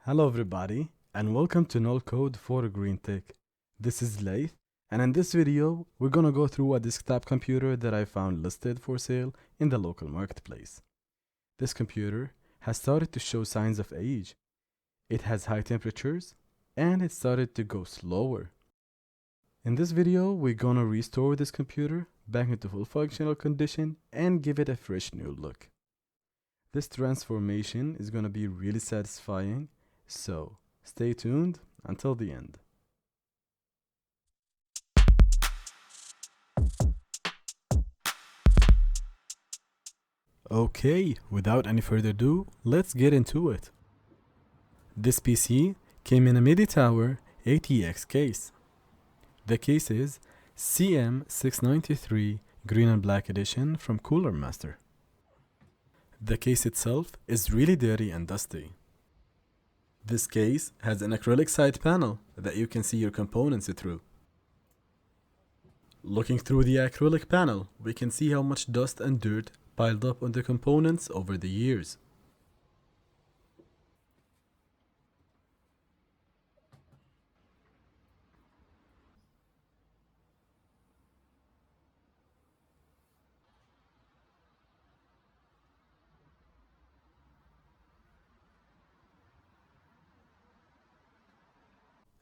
Hello everybody and welcome to Noll Kod for Green Tech. This is Laith, and in this video we're gonna go through a desktop computer that I found listed for sale in the local marketplace. This computer has started to show signs of age. It has high temperatures and it started to go slower. In this video we're gonna restore this computer back into full functional condition and give it a fresh new look. This transformation is gonna be really satisfying, so stay tuned until the end. Okay, without any further ado, let's get into it. This PC came in a MIDI Tower ATX case. The case is CM693 Green and Black Edition from Cooler Master. The case itself is really dirty and dusty. This case has an acrylic side panel that you can see your components through. Looking through the acrylic panel, we can see how much dust and dirt piled up on the components over the years.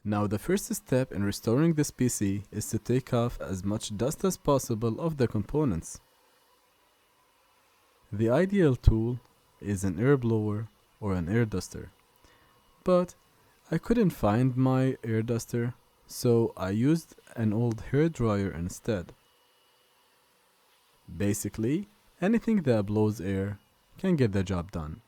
Now the first step in restoring this PC is to take off as much dust as possible of the components. The ideal tool is an air blower or an air duster, but I couldn't find my air duster, so I used an old hair dryer instead. Basically, anything that blows air can get the job done.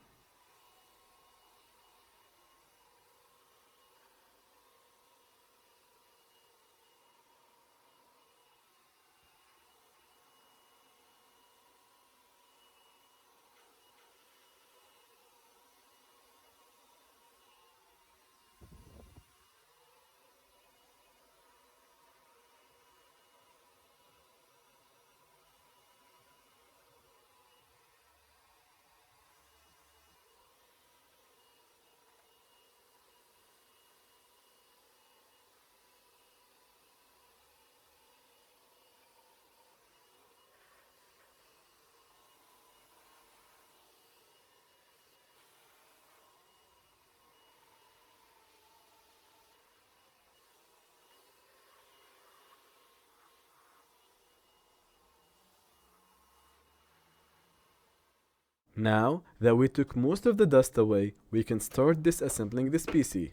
Now that we took most of the dust away, we can start disassembling this PC.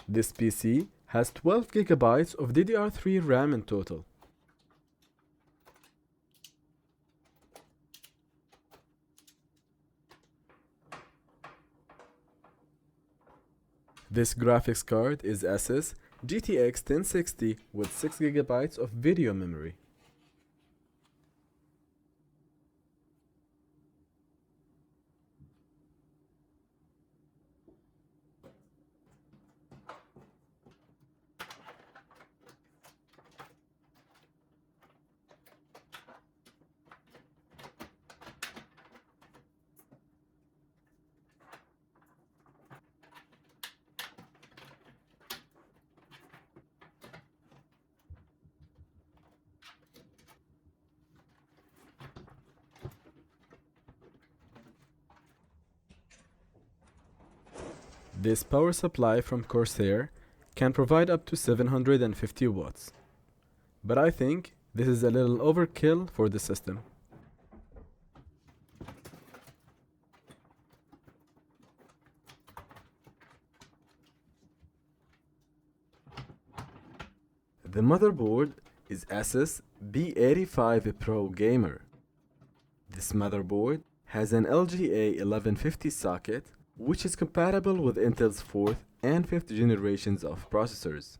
This PC has 12 GB of DDR3 RAM in total. This graphics card is Asus GTX 1060 with 6 GB of video memory. This power supply from Corsair can provide up to 750 watts, but I think this is a little overkill for the system. The motherboard is Asus B85 Pro Gamer. This motherboard has an LGA 1150 socket, which is compatible with Intel's 4th and 5th generations of processors.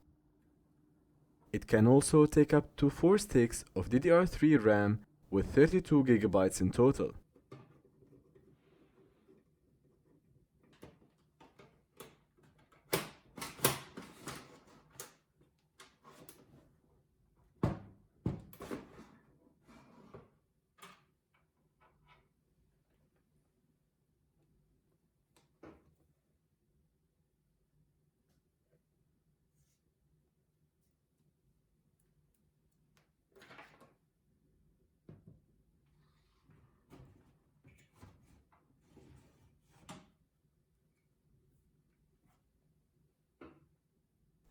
It can also take up to 4 sticks of DDR3 RAM with 32 GB in total.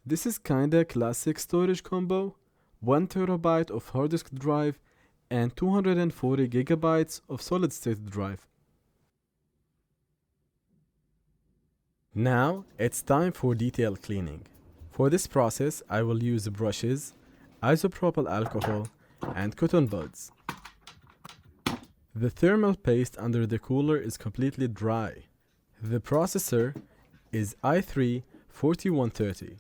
This is kinda classic storage combo, 1 terabyte of hard disk drive and 240 gigabytes of solid state drive. Now it's time for detailed cleaning. For this process, I will use brushes, isopropyl alcohol, and cotton buds. The thermal paste under the cooler is completely dry. The processor is i3-4130.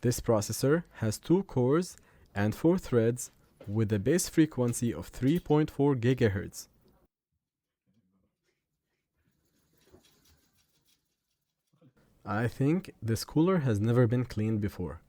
This processor has 2 cores and 4 threads with a base frequency of 3.4 GHz. I think this cooler has never been cleaned before.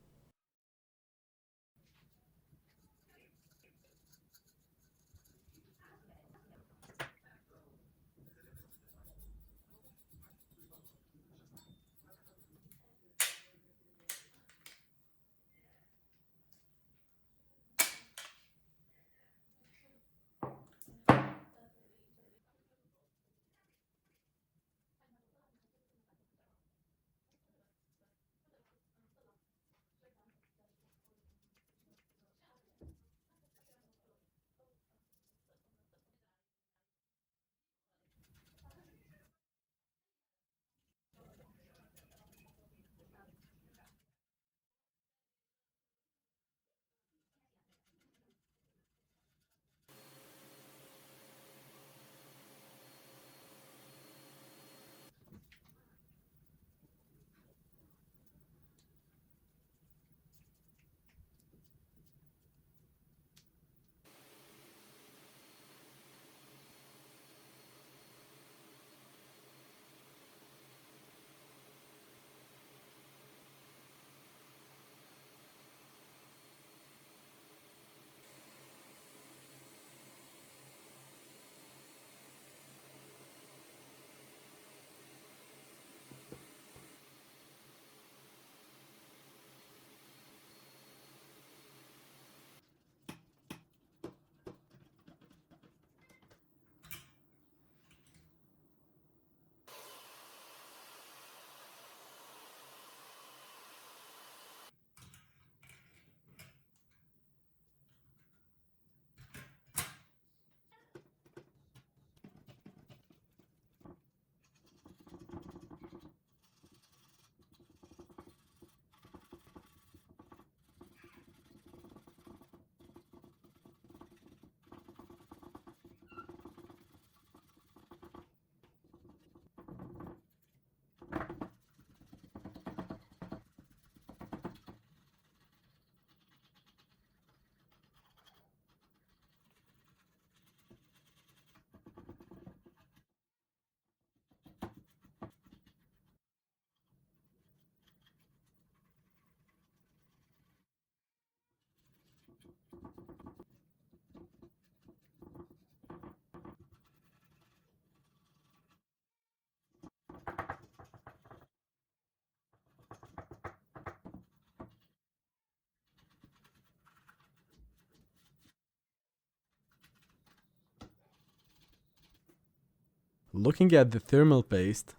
Looking at the thermal paste,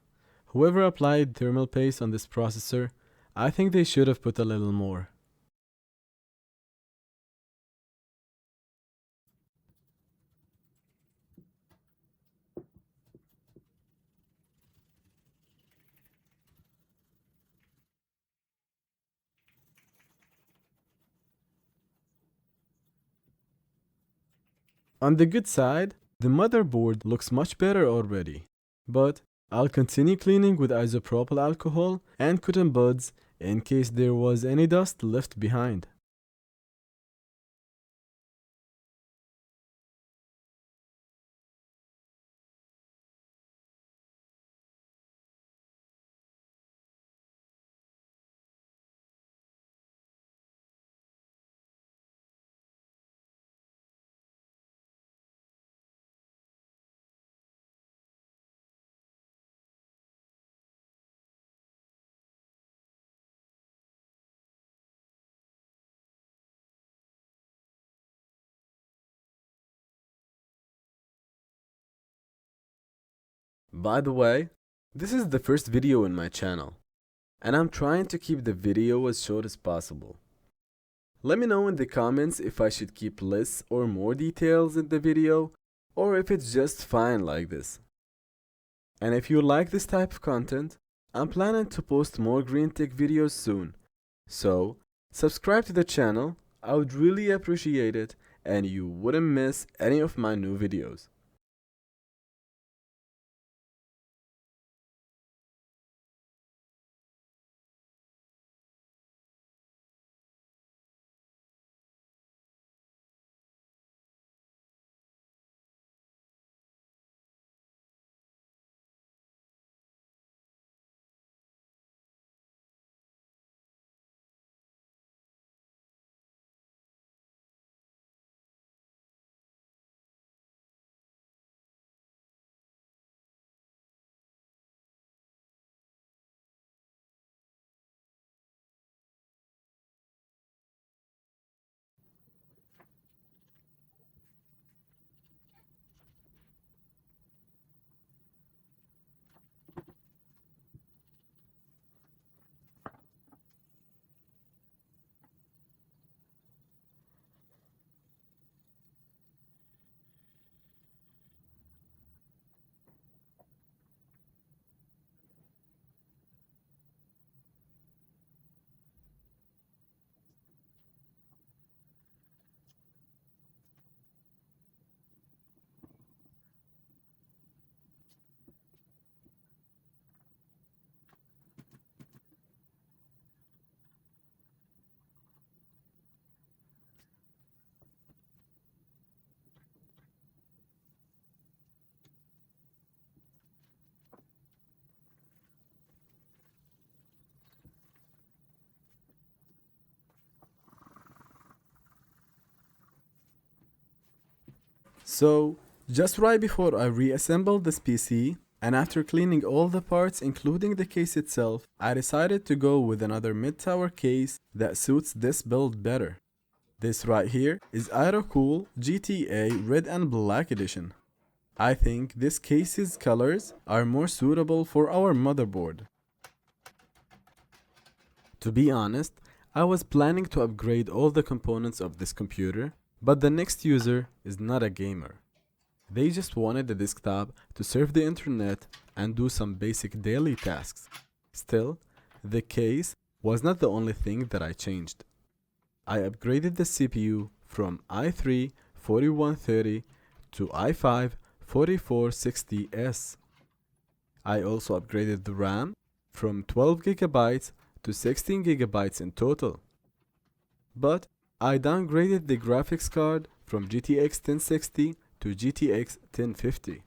whoever applied thermal paste on this processor, I think they should have put a little more. On the good side, the motherboard looks much better already, but I'll continue cleaning with isopropyl alcohol and cotton buds in case there was any dust left behind. By the way, this is the first video in my channel. and I'm trying to keep the video as short as possible. Let me know in the comments if I should keep less or more details in the video, or if it's just fine like this. And if you like this type of content, I'm planning to post more green tech videos soon. So, subscribe to the channel, I would really appreciate it, and you wouldn't miss any of my new videos. So, just right before I reassembled this PC, and after cleaning all the parts including the case itself, I decided to go with another mid-tower case that suits this build better. This right here is Aerocool GTA Red and Black Edition. I think this case's colors are more suitable for our motherboard. To be honest, I was planning to upgrade all the components of this computer, but the next user is not a gamer. They just wanted a desktop to surf the internet and do some basic daily tasks. Still, the case was not the only thing that I changed. I upgraded the CPU from i3 4130 to i5 4460S. I also upgraded the RAM from 12GB to 16GB in total. But I downgraded the graphics card from GTX 1060 to GTX 1050.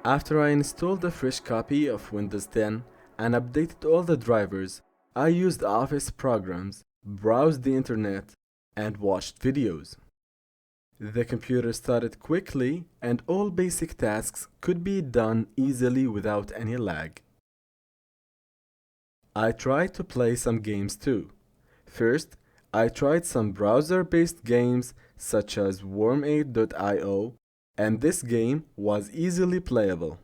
After I installed a fresh copy of Windows 10 and updated all the drivers, I used Office programs, browsed the internet, and watched videos. The computer started quickly and all basic tasks could be done easily without any lag. I tried to play some games too. First, I tried some browser-based games such as Worm8.io, and this game was easily playable.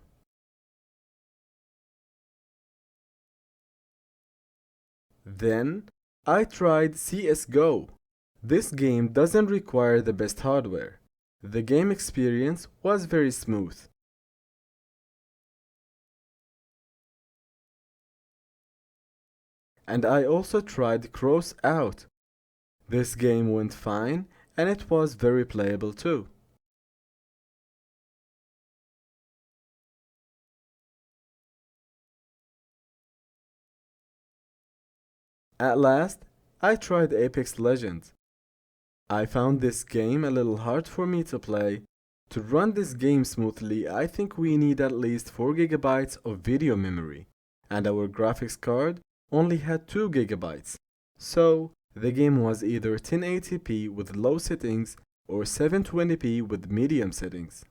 Then, I tried CSGO. This game doesn't require the best hardware. The game experience was very smooth. And I also tried Crossout. This game went fine and it was very playable too. At last, I tried Apex Legends. I found this game a little hard for me to play. To run this game smoothly, I think we need at least 4 gigabytes of video memory, and our graphics card only had 2 gigabytes. So, the game was either 1080p with low settings or 720p with medium settings.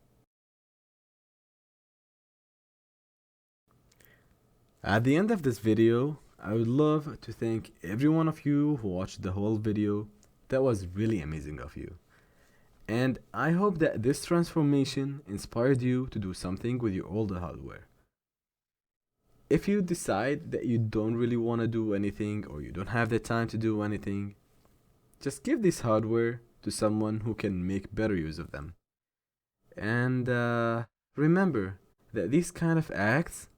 At the end of this video, I would love to thank every one of you who watched the whole video. That was really amazing of you. And I hope that this transformation inspired you to do something with your older hardware. If you decide that you don't really want to do anything or you don't have the time to do anything, just give this hardware to someone who can make better use of them. And remember that these kind of acts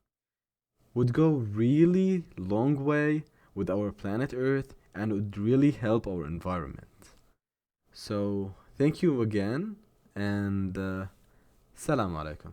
would go really long way with our planet Earth and would really help our environment. So thank you again and salam alaikum.